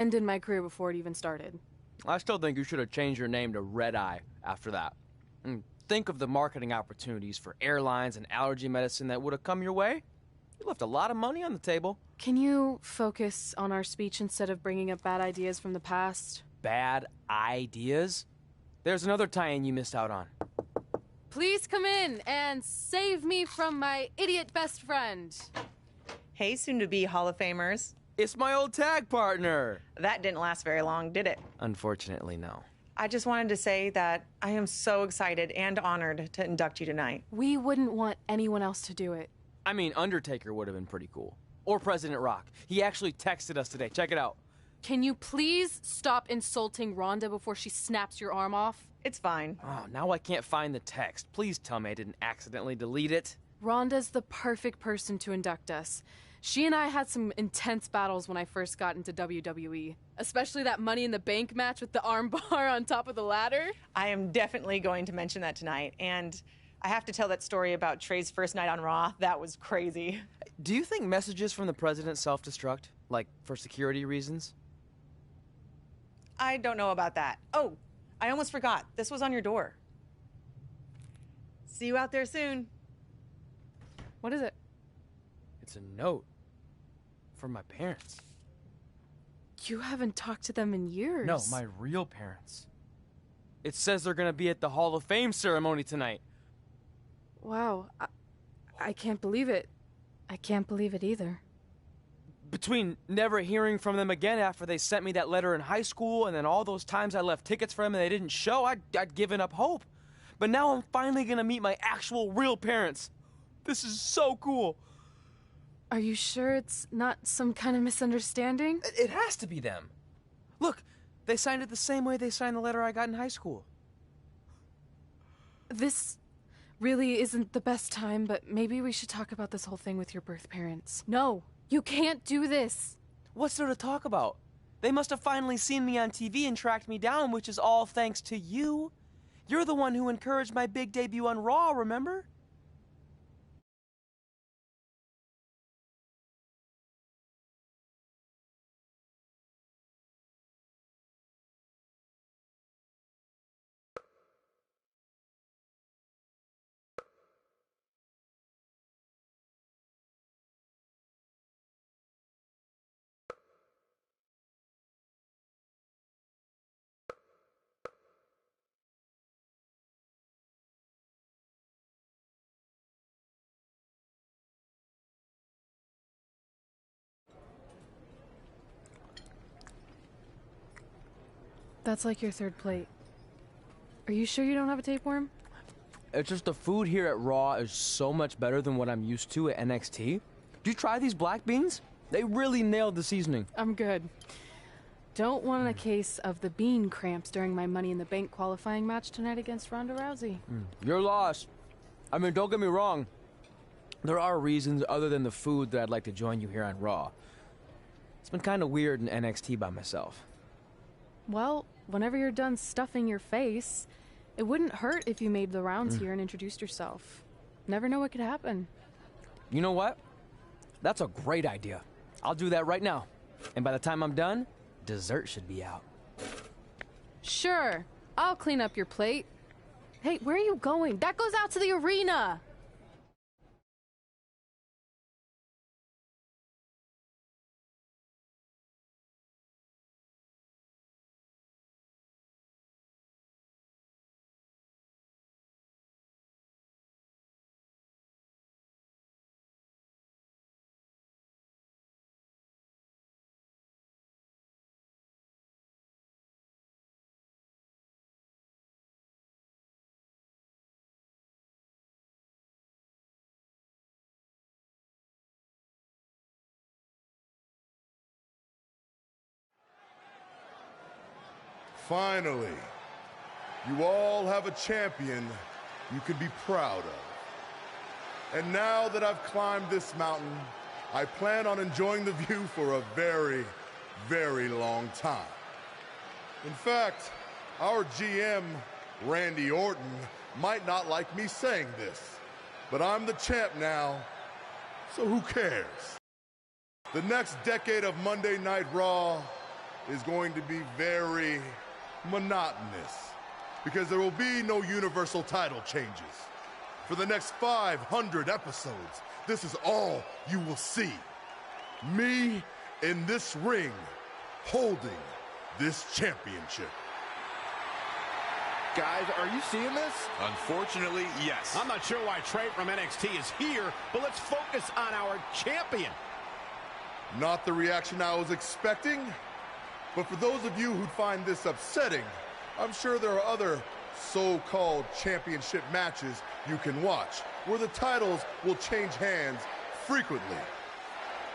ended my career before it even started. I still think you should have changed your name to Red Eye after that. And think of the marketing opportunities for airlines and allergy medicine that would have come your way. You left a lot of money on the table. Can you focus on our speech instead of bringing up bad ideas from the past? Bad ideas? There's another tie-in you missed out on. Please come in and save me from my idiot best friend. Hey, soon-to-be Hall of Famers. It's my old tag partner. That didn't last very long, did it? Unfortunately, no. I just wanted to say that I am so excited and honored to induct you tonight. We wouldn't want anyone else to do it. I mean, Undertaker would have been pretty cool. Or President Rock. He actually texted us today. Check it out. Can you please stop insulting Rhonda before she snaps your arm off? It's fine. Oh, now I can't find the text. Please tell me I didn't accidentally delete it. Rhonda's the perfect person to induct us. She and I had some intense battles when I first got into WWE, especially that Money in the Bank match with the arm bar on top of the ladder. I am definitely going to mention that tonight, and I have to tell that story about Trey's first night on Raw. That was crazy. Do you think messages from the president self-destruct? Like, for security reasons? I don't know about that. Oh, I almost forgot. This was on your door. See you out there soon. What is it? It's a note. From my parents. You haven't talked to them in years. No, my real parents. It says they're gonna be at the Hall of Fame ceremony tonight. Wow, I can't believe it. I can't believe it either. Between never hearing from them again after they sent me that letter in high school and then all those times I left tickets for them and they didn't show, I'd given up hope. But now I'm finally gonna meet my actual real parents. This is so cool. Are you sure it's not some kind of misunderstanding? It has to be them. Look, they signed it the same way they signed the letter I got in high school. This really isn't the best time, but maybe we should talk about this whole thing with your birth parents. No, you can't do this. What's there to talk about? They must have finally seen me on TV and tracked me down, which is all thanks to you. You're the one who encouraged my big debut on Raw, remember? That's like your third plate. Are you sure you don't have a tapeworm? It's just the food here at Raw is so much better than what I'm used to at NXT. Did you try these black beans? They really nailed the seasoning. I'm good. Don't want a case of the bean cramps during my Money in the Bank qualifying match tonight against Ronda Rousey. Your loss. I mean, don't get me wrong. There are reasons other than the food that I'd like to join you here on Raw. It's been kind of weird in NXT by myself. Well, whenever you're done stuffing your face, it wouldn't hurt if you made the rounds here and introduced yourself. Never know what could happen. You know what? That's a great idea. I'll do that right now. And by the time I'm done, dessert should be out. Sure, I'll clean up your plate. Hey, where are you going? That goes out to the arena! Finally, you all have a champion you can be proud of. And now that I've climbed this mountain, I plan on enjoying the view for a very, very long time. In fact, our GM, Randy Orton, might not like me saying this, but I'm the champ now, so who cares? The next decade of Monday Night Raw is going to be very monotonous because there will be no Universal title changes. For the next 500 episodes, this is all you will see. Me in this ring holding this championship. Guys, are you seeing this? Unfortunately, yes. I'm not sure why Trey from NXT is here, but let's focus on our champion. Not the reaction I was expecting, but for those of you who find this upsetting, I'm sure there are other so-called championship matches you can watch where the titles will change hands frequently,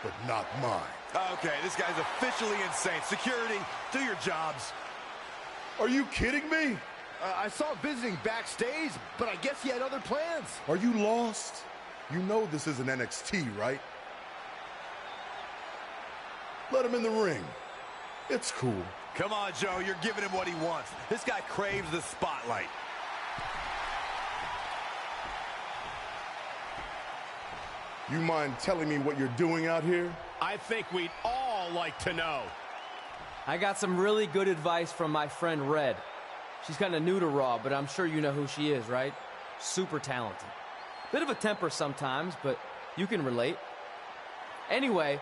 but not mine. Okay, this guy's officially insane. Security, do your jobs. Are you kidding me? I saw him visiting backstage, but I guess he had other plans. Are you lost? You know this isn't NXT, right? Let him in the ring. It's cool. Come on, Joe, you're giving him what he wants. This guy craves the spotlight. You mind telling me what you're doing out here? I think we'd all like to know. I got some really good advice from my friend Red. She's kind of new to Raw, but I'm sure you know who she is, right? Super talented. Bit of a temper sometimes, but you can relate. Anyway,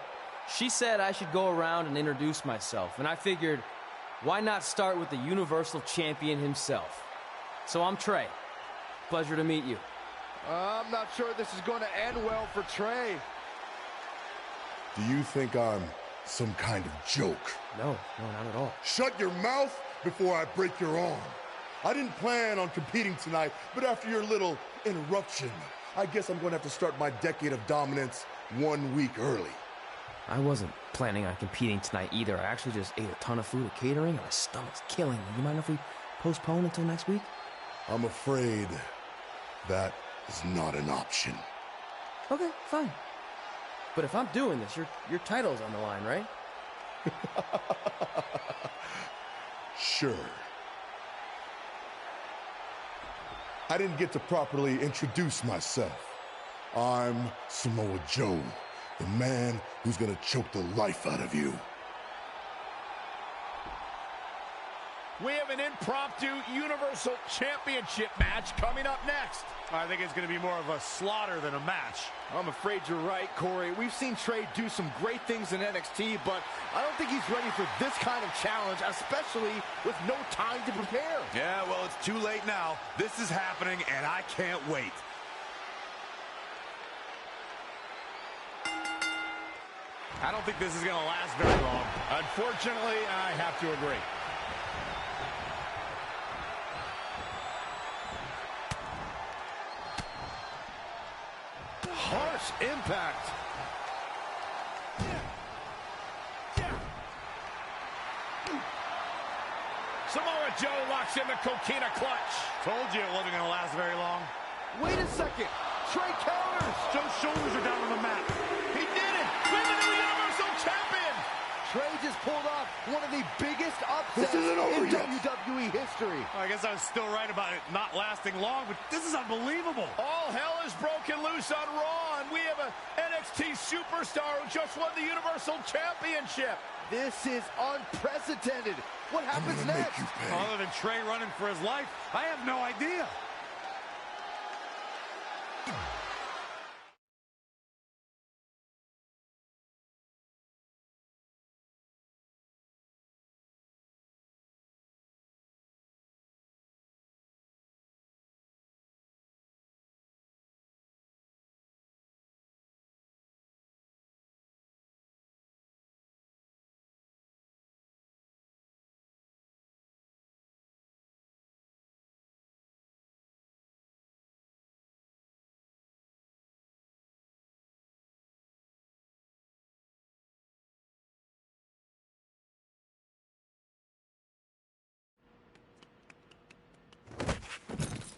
she said I should go around and introduce myself, and I figured, why not start with the Universal Champion himself? So I'm Trey. Pleasure to meet you. I'm not sure this is going to end well for Trey. Do you think I'm some kind of joke? No, not at all. Shut your mouth before I break your arm. I didn't plan on competing tonight, but after your little interruption, I guess I'm going to have to start my decade of dominance 1 week early. I wasn't planning on competing tonight either. I actually just ate a ton of food at catering, and my stomach's killing me. You mind if we postpone until next week? I'm afraid that is not an option. Okay, fine. But if I'm doing this, your title's on the line, right? Sure. I didn't get to properly introduce myself. I'm Samoa Joe, the man who's gonna choke the life out of you. We have an impromptu Universal Championship match coming up next. I think it's going to be more of a slaughter than a match. I'm afraid you're right, Corey. We've seen Trey do some great things in NXT, but I don't think he's ready for this kind of challenge, especially with no time to prepare. Yeah, well, it's too late now. This is happening, and I can't wait. I don't think this is going to last very long. Unfortunately, I have to agree. Harsh impact. Samoa Joe locks in the coquina clutch. Told you it wasn't going to last very long. Wait a second. Trey counters. Joe's shoulders are down on the mat. He did it. We're the new Universal Champion. Trey just pulled off one of the biggest upsets in WWE history. Well, I guess I was still right about it not lasting long, but this is unbelievable. All hell is broken loose on Raw, and we have an NXT superstar who just won the Universal Championship. This is unprecedented. What happens next? Other than Trey running for his life, I have no idea.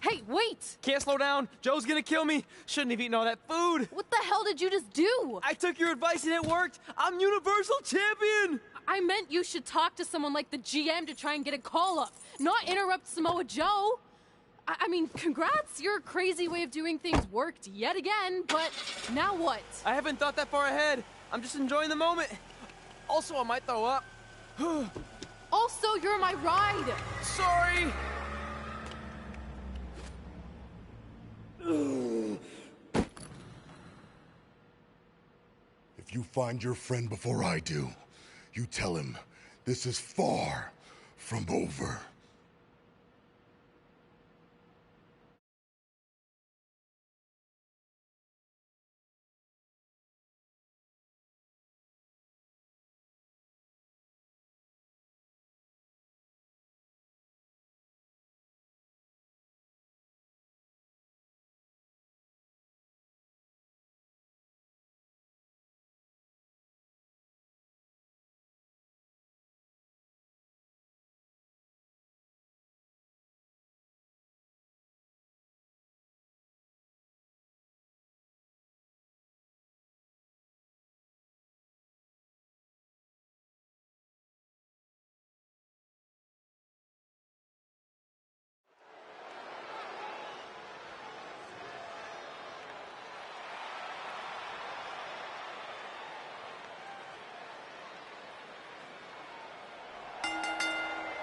Hey, wait! Can't slow down. Joe's gonna kill me. Shouldn't have eaten all that food. What the hell did you just do? I took your advice and it worked. I'm Universal Champion. I meant you should talk to someone like the GM to try and get a call up, not interrupt Samoa Joe. I mean, congrats. Your crazy way of doing things worked yet again, but now what? I haven't thought that far ahead. I'm just enjoying the moment. Also, I might throw up. Also, you're my ride. Sorry. If you find your friend before I do, you tell him this is far from over.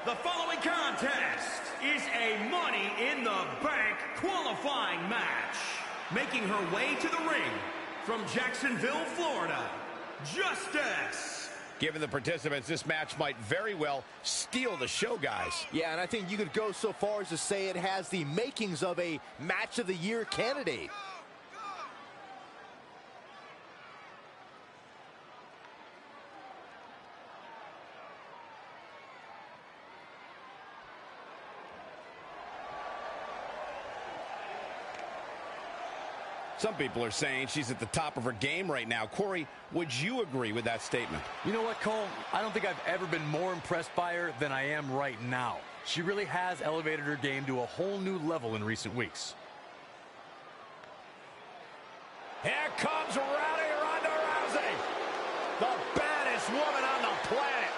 The following contest is a Money in the Bank qualifying match. Making her way to the ring from Jacksonville, Florida, Justice. Given the participants, this match might very well steal the show, guys. Yeah, and I think you could go so far as to say it has the makings of a Match of the Year candidate. Some people are saying she's at the top of her game right now. Corey, would you agree with that statement? You know what, Cole? I don't think I've ever been more impressed by her than I am right now. She really has elevated her game to a whole new level in recent weeks. Here comes Ronda Rousey, the baddest woman on the planet.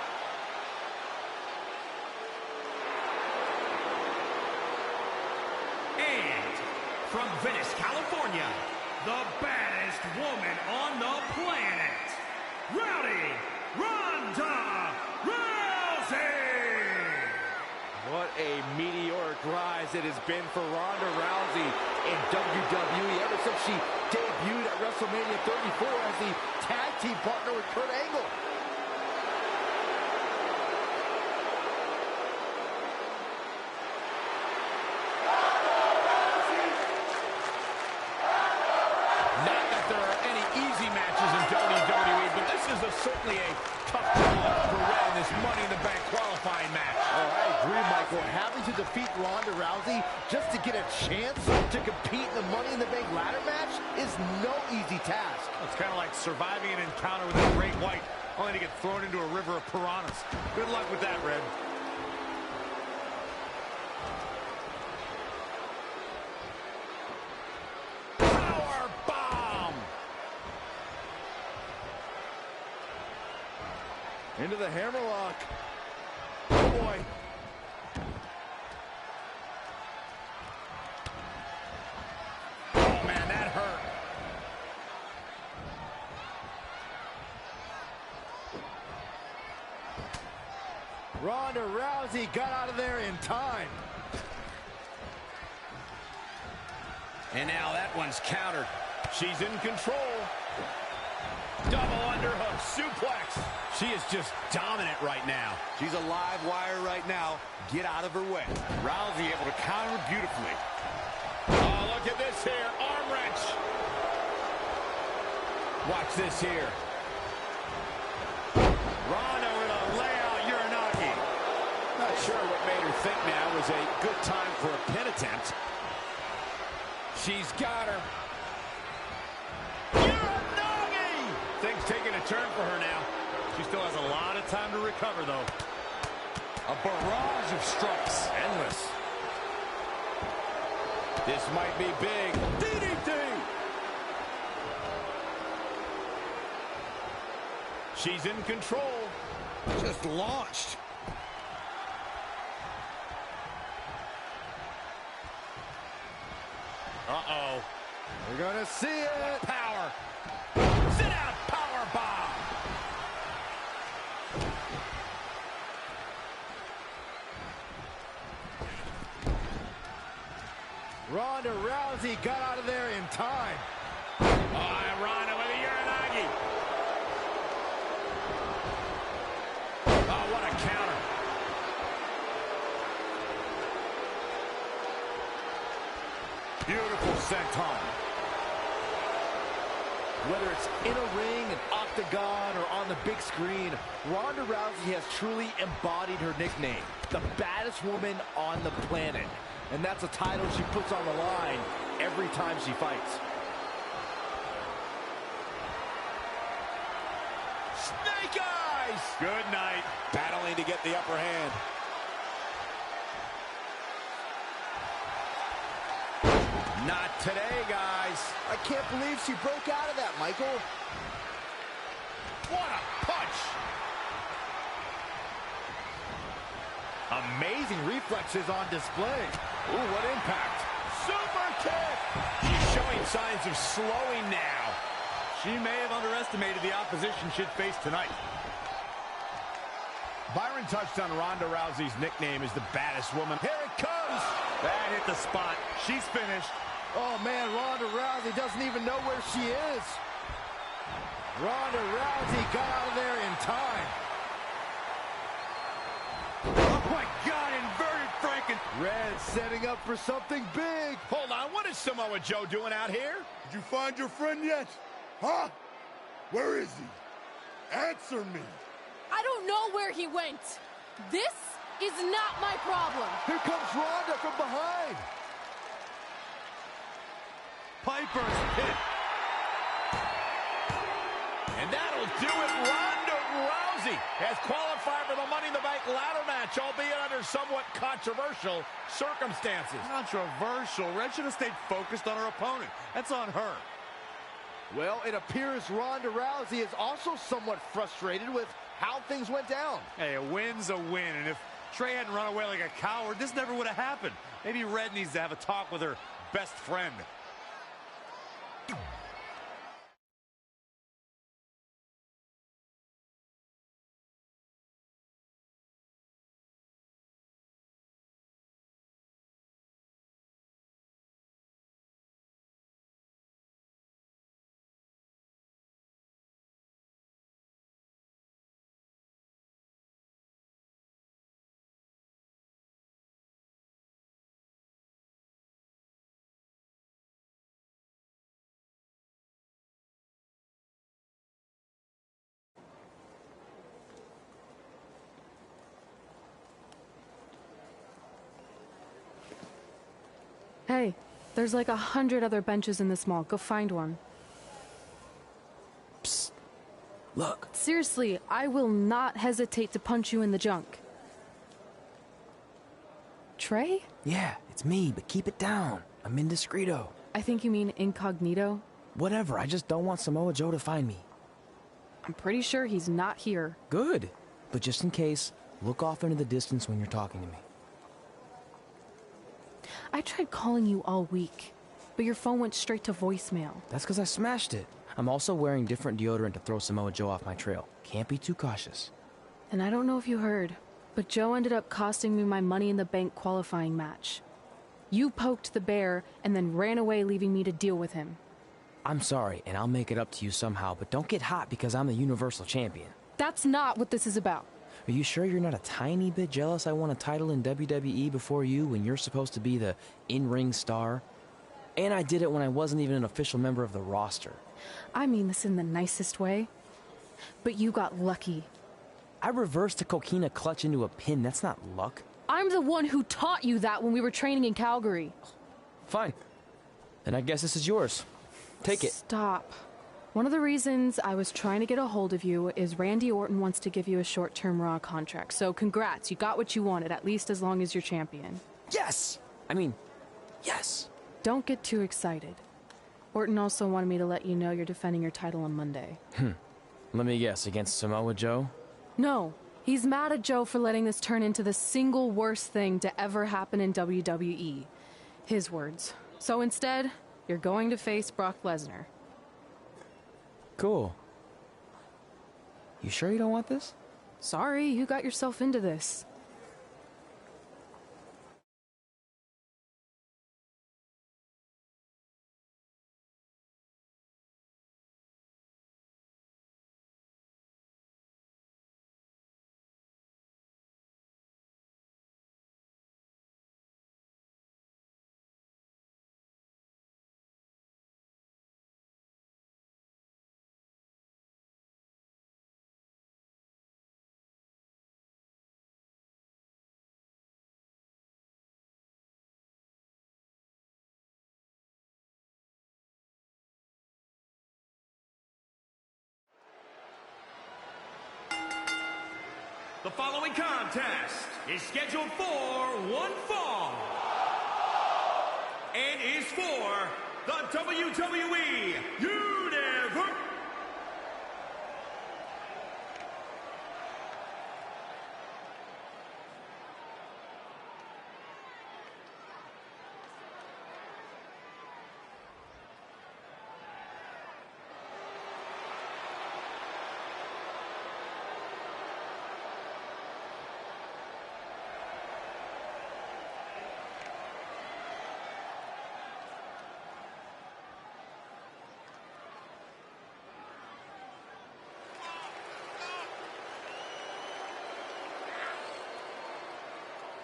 And from Venice, California, the baddest woman on the planet, Ronda Rousey! What a meteoric rise it has been for Ronda Rousey in WWE ever since she debuted at WrestleMania 34 as the tag team partner with Kurt Angle. Certainly a tough call for Red in this Money in the Bank qualifying match. Oh, I agree, Michael. Having to defeat Ronda Rousey just to get a chance to compete in the Money in the Bank ladder match is no easy task. It's kind of like surviving an encounter with a great white, only to get thrown into a river of piranhas. Good luck with that, Red. Into the hammerlock. Oh, boy. Oh, man, that hurt. Ronda Rousey got out of there in time. And now that one's countered. She's in control. Double underhook suplex. She is just dominant right now. She's a live wire right now. Get out of her way. Rousey able to counter beautifully. Oh, look at this here. Arm wrench. Watch this here. Ronda with a layout Uranagi. Not sure what made her think now was a good time for a pin attempt. She's got her. Things taking a turn for her now. She still has a lot of time to recover, though. A barrage of strikes. Endless. This might be big. DDT! She's in control. Just launched. Uh-oh. We're gonna see it. Power. Sit out power bomb. Ronda Rousey got out of there in time. Oh, Ronda with a Uranagi. Oh, what a counter. Beautiful senton. Whether it's in a ring, an octagon, or on the big screen, Ronda Rousey has truly embodied her nickname, the baddest woman on the planet. And that's a title she puts on the line every time she fights. Snake eyes! Good night. Battling to get the upper hand. Not today, guys. I can't believe she broke out of that, Michael. What a punch! Amazing reflexes on display. Ooh, what impact. Super kick! She's showing signs of slowing now. She may have underestimated the opposition she'd face tonight. Byron touched on Ronda Rousey's nickname as the baddest woman. Here it comes! That hit the spot. She's finished. Oh, man, Ronda Rousey doesn't even know where she is. Ronda Rousey got out of there in time. Oh, my God, inverted Franken. Red setting up for something big. Hold on, what is Samoa Joe doing out here? Did you find your friend yet? Huh? Where is he? Answer me. I don't know where he went. This is not my problem. Here comes Ronda from behind. Piper's hit. And that'll do it. Ronda Rousey has qualified for the Money in the Bank ladder match, albeit under somewhat controversial circumstances. Controversial. Red should have stayed focused on her opponent. That's on her. Well, it appears Ronda Rousey is also somewhat frustrated with how things went down. Hey, a win's a win, and if Trey hadn't run away like a coward, this never would have happened. Maybe Red needs to have a talk with her best friend. Hey, there's like 100 other benches in this mall. Go find one. Psst. Look. Seriously, I will not hesitate to punch you in the junk. Trey? Yeah, it's me, but keep it down. I'm indiscreto. I think you mean incognito. Whatever, I just don't want Samoa Joe to find me. I'm pretty sure he's not here. Good. But just in case, look off into the distance when you're talking to me. I tried calling you all week, but your phone went straight to voicemail. That's because I smashed it. I'm also wearing different deodorant to throw Samoa Joe off my trail. Can't be too cautious. And I don't know if you heard, but Joe ended up costing me my Money in the Bank qualifying match. You poked the bear and then ran away, leaving me to deal with him. I'm sorry, and I'll make it up to you somehow, but don't get hot because I'm the Universal Champion. That's not what this is about. Are you sure you're not a tiny bit jealous I won a title in WWE before you when you're supposed to be the in-ring star? And I did it when I wasn't even an official member of the roster. I mean this in the nicest way. But you got lucky. I reversed a coquina clutch into a pin. That's not luck. I'm the one who taught you that when we were training in Calgary. Fine. Then I guess this is yours. Take it. Stop. One of the reasons I was trying to get a hold of you is Randy Orton wants to give you a short-term Raw contract. So congrats, you got what you wanted, at least as long as you're champion. Yes! I mean, yes. Don't get too excited. Orton also wanted me to let you know you're defending your title on Monday. Let me guess, against Samoa Joe? No, he's mad at Joe for letting this turn into the single worst thing to ever happen in WWE. His words. So instead, you're going to face Brock Lesnar. Cool. You sure you don't want this? Sorry, you got yourself into this. The following contest is scheduled for one fall and is for the WWE Universe.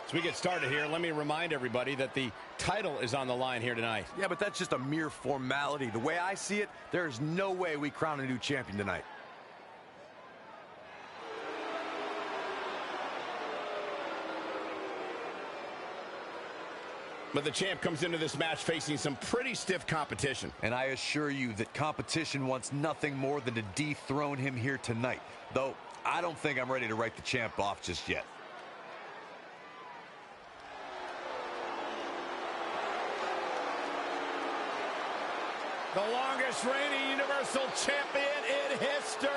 As we get started here, let me remind everybody that the title is on the line here tonight. Yeah, but that's just a mere formality. The way I see it, there's no way we crown a new champion tonight. But the champ comes into this match facing some pretty stiff competition. And I assure you that competition wants nothing more than to dethrone him here tonight. Though, I don't think I'm ready to write the champ off just yet. The longest reigning Universal Champion in history.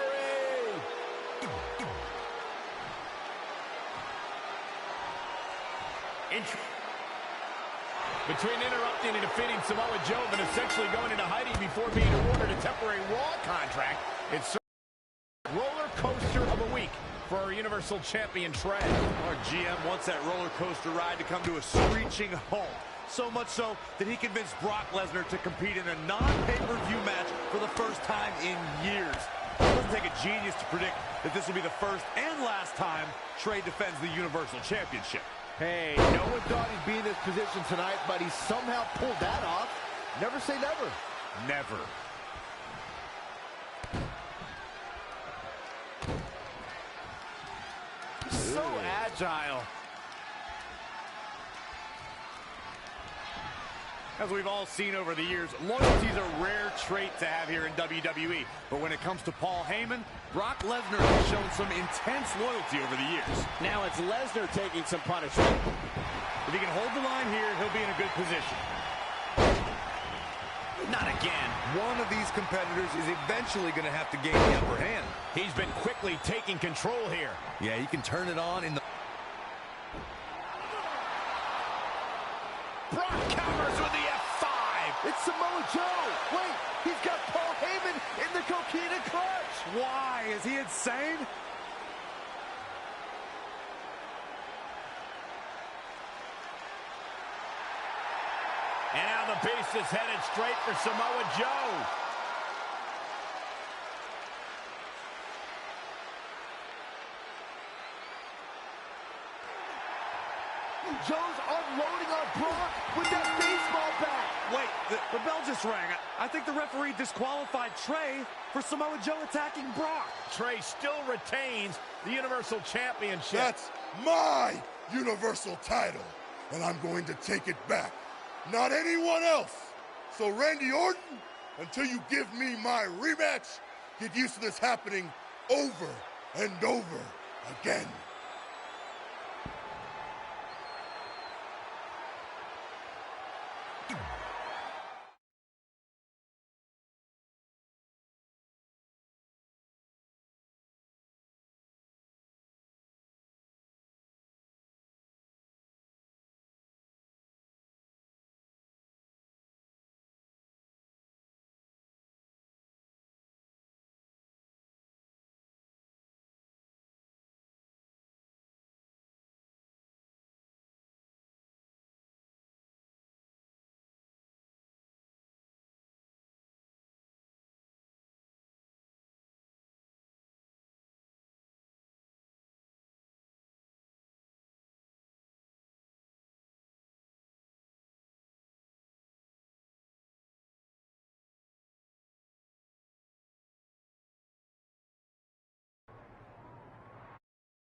Between interrupting and defeating Samoa Joe and essentially going into hiding before being awarded a temporary Raw contract, it's a roller coaster of a week for our Universal Champion Trey. Our GM wants that roller coaster ride to come to a screeching halt. So much so that he convinced Brock Lesnar to compete in a non-pay-per-view match for the first time in years. It doesn't take a genius to predict that this will be the first and last time Trey defends the Universal Championship. Hey, no one thought he'd be in this position tonight, but he somehow pulled that off. Never say never. Never. So agile. As we've all seen over the years, loyalty is a rare trait to have here in WWE. But when it comes to Paul Heyman, Brock Lesnar has shown some intense loyalty over the years. Now it's Lesnar taking some punishment. If he can hold the line here, he'll be in a good position. Not again. One of these competitors is eventually going to have to gain the upper hand. He's been quickly taking control here. Yeah, he can turn it on in the... Brock counters with the F5. It's Samoa Joe. Wait, he's got Paul Heyman in the coquina clutch. Why? Is he insane? And now the beast is headed straight for Samoa Joe. Joe's unloading on Brock with that baseball bat. Wait, the bell just rang. I think the referee disqualified Trey for Samoa Joe attacking Brock. Trey still retains the Universal Championship. That's my Universal title, and I'm going to take it back. Not anyone else. So Randy Orton, until you give me my rematch, get used to this happening over and over again.